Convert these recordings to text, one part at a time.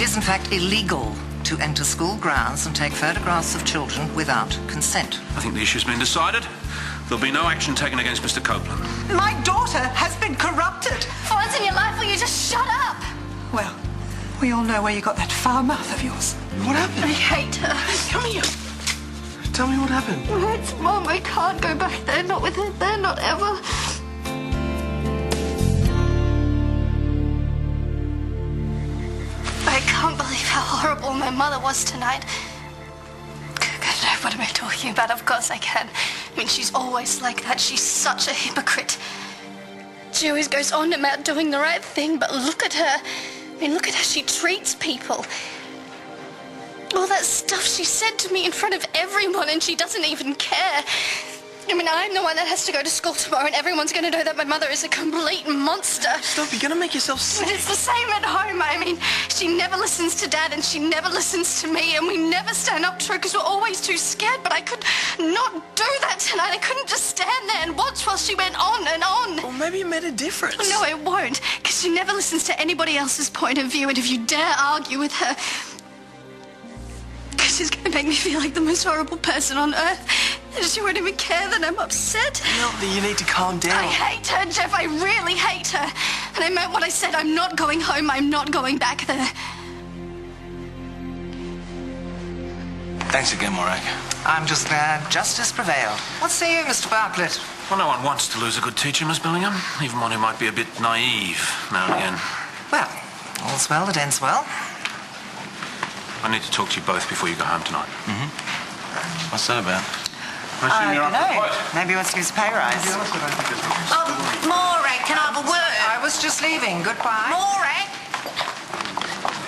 It is, in fact, illegal to enter school grounds and take photographs of children without consent. I think the issue's been decided. There'll be no action taken against Mr. Copeland. My daughter has been corrupted. For once in your life, will you just shut up? Well, we all know where you got that foul mouth of yours. What happened? I hate her. Come here. Tell me what happened. It's Mum. I can't go back there. Not with her there. Not ever. I can't believe how horrible my mother was tonight. God, no, what am I talking about? Of course I can. I mean, she's always like that. She's such a hypocrite. She always goes on about doing the right thing, but look at her. I mean, look at how she treats people. All that stuff she said to me in front of everyone, and she doesn't even care. I mean, I'm the one that has to go to school tomorrow, and everyone's going to know that my mother is a complete monster. Stop, you're going to make yourself sick. But it's the same at home. I mean, she never listens to Dad, and she never listens to me, and we never stand up to her because we're always too scared. But I could not do that tonight. I couldn't just stand there and watch while she went on and on. Well, maybe it made a difference. No, it won't, because she never listens to anybody else's point of view, and if you dare argue with her, she's going to make me feel like the most horrible person on earth. And she won't even care that I'm upset. No, you need to calm down. I hate her, Jeff. I really hate her. And I meant what I said. I'm not going home. I'm not going back there. Thanks again, Morag. I'm just glad justice prevailed. What say you, Mr. Bartlett? Well, no one wants to lose a good teacher, Miss Billingham. Even one who might be a bit naive now and again. Well, all's well that ends well. I need to talk to you both before you go home tonight. Mm-hmm. What's that about? I don't know. Maybe he wants to give us a pay rise. Morag, can I have a word? I was just leaving. Goodbye. Morag?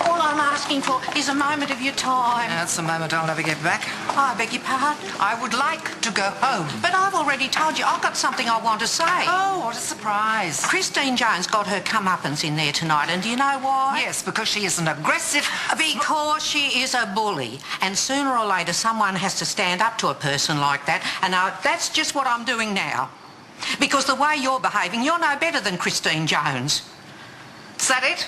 All I'm asking for is a moment of your time. That's a moment I'll never get back. I beg your pardon? I would like to go home. But I've already told you I've got something I want to say. Oh, what a surprise. Christine Jones got her comeuppance in there tonight, and do you know why? Yes, because she is an aggressive... Because she is a bully, and sooner or later someone has to stand up to a person like that, and that's just what I'm doing now. Because the way you're behaving, you're no better than Christine Jones. Is that it?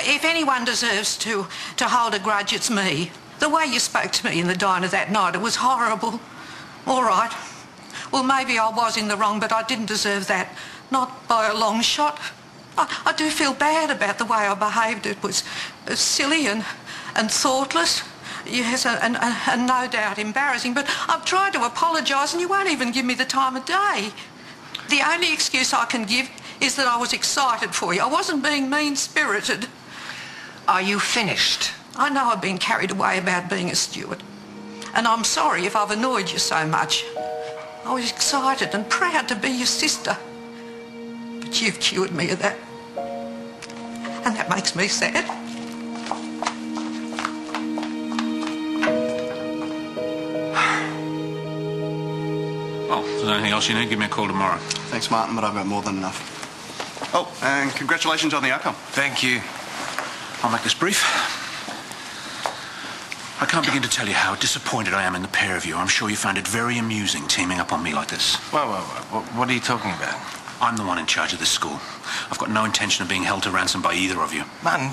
If anyone deserves to hold a grudge, it's me. The way you spoke to me in the diner that night, it was horrible. All right. Well, maybe I was in the wrong, but I didn't deserve that. Not by a long shot. I do feel bad about the way I behaved. It was silly and thoughtless. Yes, and no doubt embarrassing. But I've tried to apologise, and you won't even give me the time of day. The only excuse I can give is that I was excited for you. I wasn't being mean-spirited. Are you finished? I know I've been carried away about being a steward. And I'm sorry if I've annoyed you so much. I was excited and proud to be your sister. But you've cured me of that. And that makes me sad. Well, if there's anything else you need, give me a call tomorrow. Thanks, Martin, but I've got more than enough. Oh, and congratulations on the outcome. Thank you. I'll make this brief. I can't begin to tell you how disappointed I am in the pair of you. I'm sure you found it very amusing teaming up on me like this. Whoa. What are you talking about? I'm the one in charge of this school. I've got no intention of being held to ransom by either of you. Martin,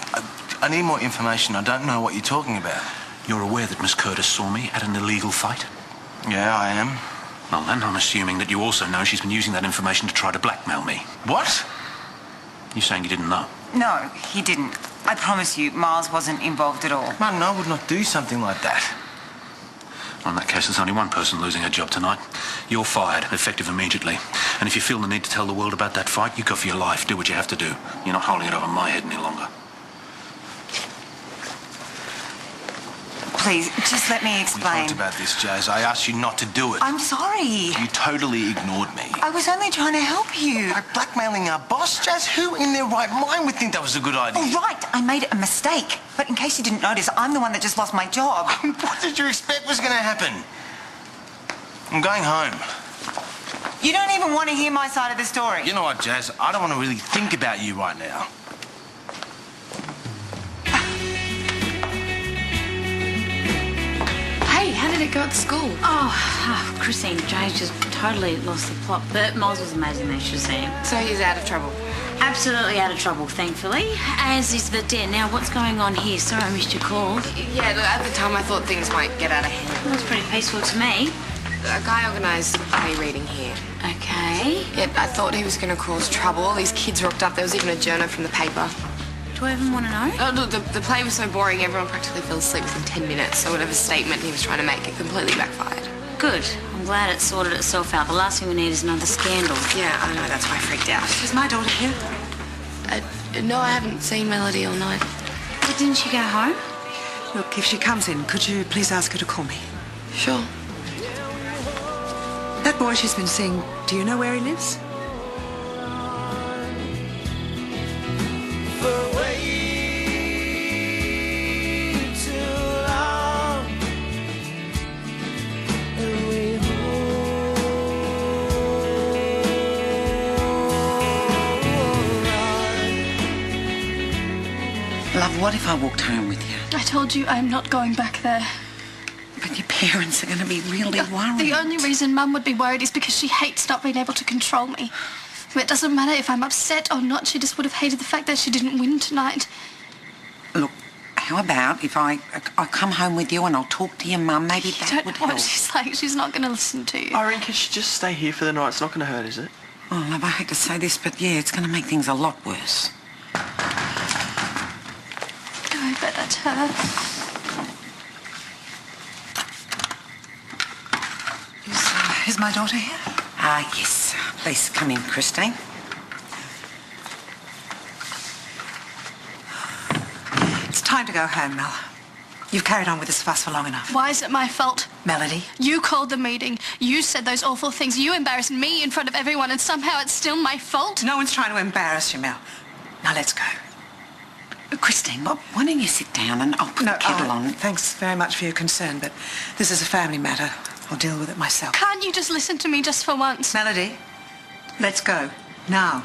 I need more information. I don't know what you're talking about. You're aware that Miss Curtis saw me at an illegal fight? Yeah, I am. Well, then, I'm assuming that you also know she's been using that information to try to blackmail me. What? You're saying you didn't know? No, he didn't. I promise you, Miles wasn't involved at all. Martin, I would not do something like that. Well, in that case, there's only one person losing her job tonight. You're fired, effective immediately. And if you feel the need to tell the world about that fight, you go for your life. Do what you have to do. You're not holding it over my head any longer. Please, just let me We explain. talked about this, Jazz. I asked you not to do it. I'm sorry. You totally ignored me. I was only trying to help you. By blackmailing our boss, Jazz? Who in their right mind would think that was a good idea? All right, I made a mistake. But in case you didn't notice, I'm the one that just lost my job. What did you expect was going to happen? I'm going home. You don't even want to hear my side of the story. You know what, Jazz? I don't want to really think about you right now. Hey, how did it go at school? Oh, Christine Jones just totally lost the plot. Bert Moles was amazing, they should see him. So he's out of trouble? Absolutely out of trouble, thankfully. As is the debt. Now, what's going on here? Sorry I missed your call. Yeah, look, at the time I thought things might get out of hand. Looks pretty peaceful to me. A guy organised a reading here. Okay. Yeah, I thought he was going to cause trouble. All these kids rocked up. There was even a journo from the paper. Do I even want to know? Oh, look, the play was so boring, everyone practically fell asleep within 10 minutes, so whatever statement he was trying to make, it completely backfired. Good. I'm glad it sorted itself out. The last thing we need is another scandal. Yeah, I know, that's why I freaked out. Is my daughter here? No, I haven't seen Melody all night. But didn't she go home? Look, if she comes in, could you please ask her to call me? Sure. That boy she's been seeing, do you know where he lives? Love, what if I walked home with you? I told you I'm not going back there. But your parents are going to be really worried. The only reason Mum would be worried is because she hates not being able to control me. It doesn't matter if I'm upset or not. She just would have hated the fact that she didn't win tonight. Look, how about if I come home with you and I'll talk to your mum? Maybe that You don't would know help. what she's like. She's not going to listen to you. Irene, can she just stay here for the night? It's not going to hurt, is it? Oh, love, I hate to say this, but yeah, it's going to make things a lot worse. I bet that's her. Is my daughter here? Yes. Please come in, Christine. It's time to go home, Mel. You've carried on with this fuss for long enough. Why is it my fault? Melody? You called the meeting. You said those awful things. You embarrassed me in front of everyone, and somehow it's still my fault? No one's trying to embarrass you, Mel. Now let's go. Christine, why don't you sit down and I'll put the kettle on. Thanks very much for your concern, but this is a family matter. I'll deal with it myself. Can't you just listen to me just for once? Melody, let's go. Now.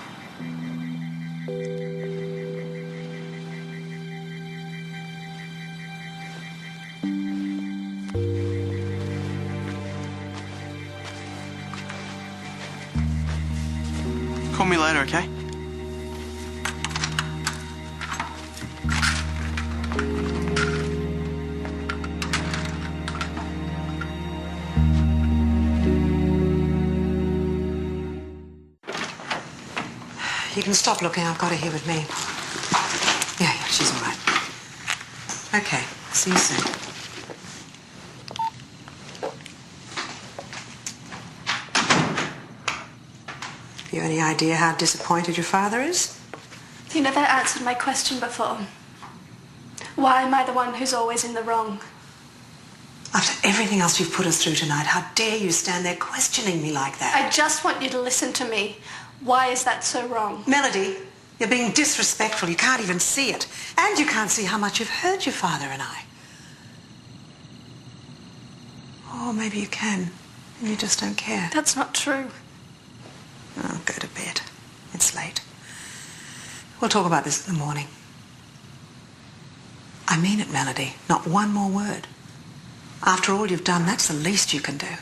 Call me later, okay? You can stop looking. I've got her here with me. Yeah, she's all right. Okay, see you soon. Have you any idea how disappointed your father is? You never answered my question before. Why am I the one who's always in the wrong? After everything else you've put us through tonight, how dare you stand there questioning me like that? I just want you to listen to me. Why is that so wrong? Melody, you're being disrespectful. You can't even see it. And you can't see how much you've hurt your father and I. Or maybe you can, and you just don't care. That's not true. Oh, go to bed. It's late. We'll talk about this in the morning. I mean it, Melody. Not one more word. After all you've done, that's the least you can do.